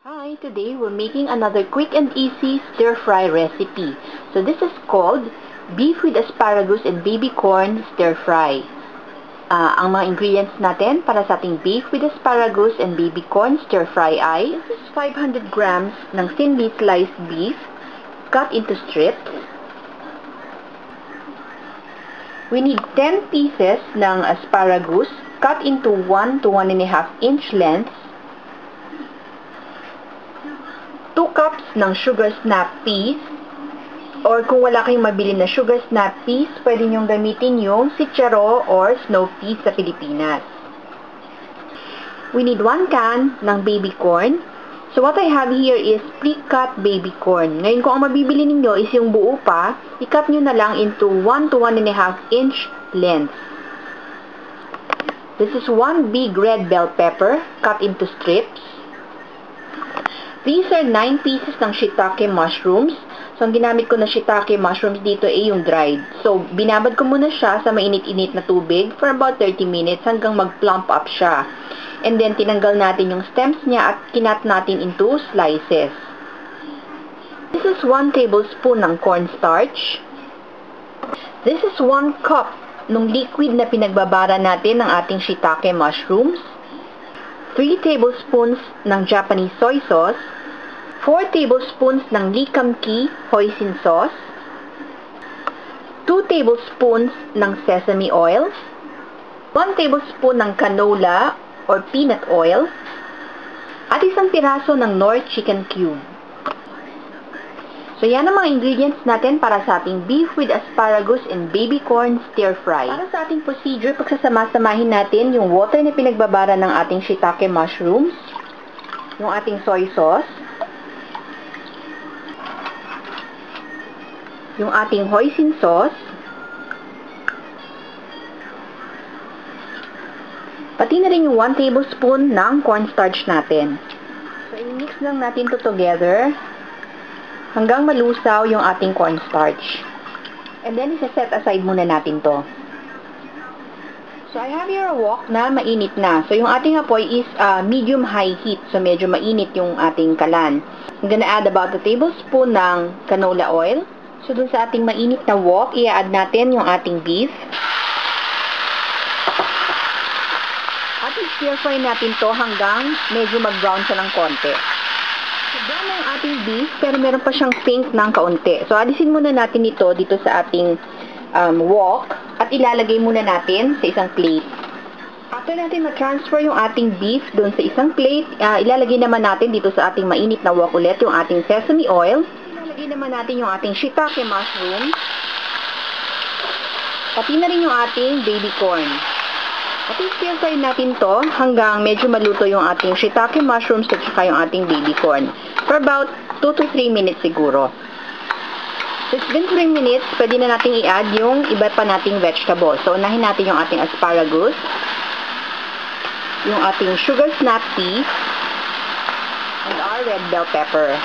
Hi, today we're making another quick and easy stir-fry recipe. So this is called beef with asparagus and baby corn stir-fry. Ang mga ingredients natin para sa ating beef with asparagus and baby corn stir-fry ay this is 500 grams ng thinly sliced beef cut into strips. We need 10 pieces ng asparagus cut into 1 to 1.5 inch lengths. 2 cups ng sugar snap peas, or kung wala kayong mabili na sugar snap peas, pwede nyong gamitin yung sitcharo or snow peas sa Pilipinas. We need 1 can ng baby corn. So what I have here is pre-cut baby corn. Ngayon kung ang mabibili ninyo is yung buo pa, i-cut nyo na lang into 1 to 1.5 inch lengths. This is 1 big red bell pepper cut into strips. These are 9 pieces ng shiitake mushrooms. So, ang ginamit ko na shiitake mushrooms dito ay yung dried. So, binabad ko muna siya sa mainit-init na tubig for about 30 minutes hanggang mag-plump up siya. And then, tinanggal natin yung stems niya at kinat natin into slices. This is 1 tablespoon ng cornstarch. This is 1 cup ng liquid na pinagbabara natin ng ating shiitake mushrooms. 3 tablespoons ng Japanese soy sauce, 4 tablespoons ng likamki hoisin sauce, 2 tablespoons ng sesame oil, 1 tablespoon ng canola or peanut oil, at isang piraso ng Knorr chicken cube. So, yan ang mga ingredients natin para sa ating beef with asparagus and baby corn stir-fry. Para sa ating procedure, pagsasama-samahin natin yung water na pinagbabara ng ating shiitake mushrooms, yung ating soy sauce, yung ating hoisin sauce, pati na rin yung 1 tablespoon ng cornstarch natin. So, i-mix lang natin to together hanggang malusaw yung ating cornstarch. And then, isa-set aside muna natin to. So, I have here a wok na mainit na. So, yung ating apoy is medium-high heat. So, medyo mainit yung ating kalan. I'm gonna add about a tablespoon ng canola oil. So, dun sa ating mainit na wok, i-add natin yung ating beef. At i-stir-fry natin to hanggang medyo mag-brown siya ng konti. So, brown na yung ating beef, pero meron pa siyang pink ng kaunti. So, alisin muna natin ito dito sa ating wok at ilalagay muna natin sa isang plate. After natin ma-transfer yung ating beef doon sa isang plate, ilalagay naman natin dito sa ating mainit na wok ulit yung ating sesame oil. Ilalagay naman natin yung ating shiitake mushroom. Pati na rin yung ating baby corn. At i-stir-fry natin to hanggang medyo maluto yung ating shiitake mushrooms at saka yung ating baby corn. For about 2 to 3 minutes siguro. So, it's been 3 minutes, pwede na natin i-add yung iba pa nating vegetables. So, unahin natin yung ating asparagus, yung ating sugar snap peas, and our red bell pepper.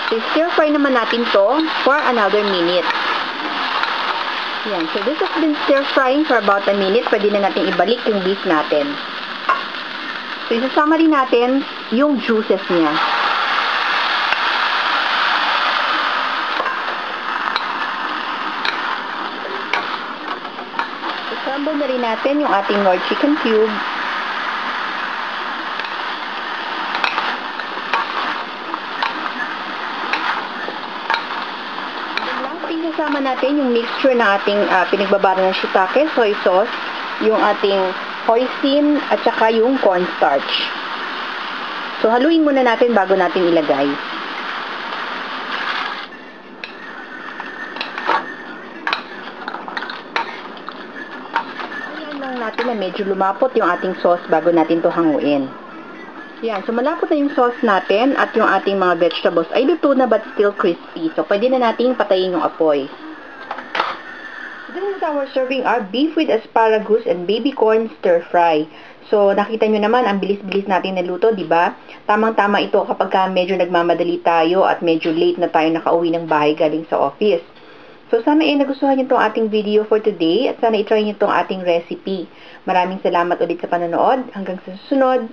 So, stir-fry naman natin to for another minute. Yan. So, this has been stir-frying for about a minute. Pwede na natin ibalik yung beef natin. So, isasama rin natin yung juices niya. Isasama na rin natin yung ating Knorr chicken cube. Isasama natin yung mixture ng ating pinagbabara ng shiitake, soy sauce, yung ating hoisin, at saka yung cornstarch. So, haluin muna natin bago natin ilagay. Ayan lang natin na medyo lumapot yung ating sauce bago natin to hanguin. Yan. So, malapot na yung sauce natin at yung ating mga vegetables ay luto na but still crispy. So, pwede na natin patayin yung apoy. So, this is our serving our beef with asparagus and baby corn stir-fry. So, nakita nyo naman, ang bilis-bilis natin naluto, di ba? Tamang-tama ito kapag medyo nagmamadali tayo at medyo late na tayo nakauwi ng bahay galing sa office. So, sana nagustuhan niyo itong ating video for today at sana itry niyo itong ating recipe. Maraming salamat ulit sa panonood. Hanggang sa susunod.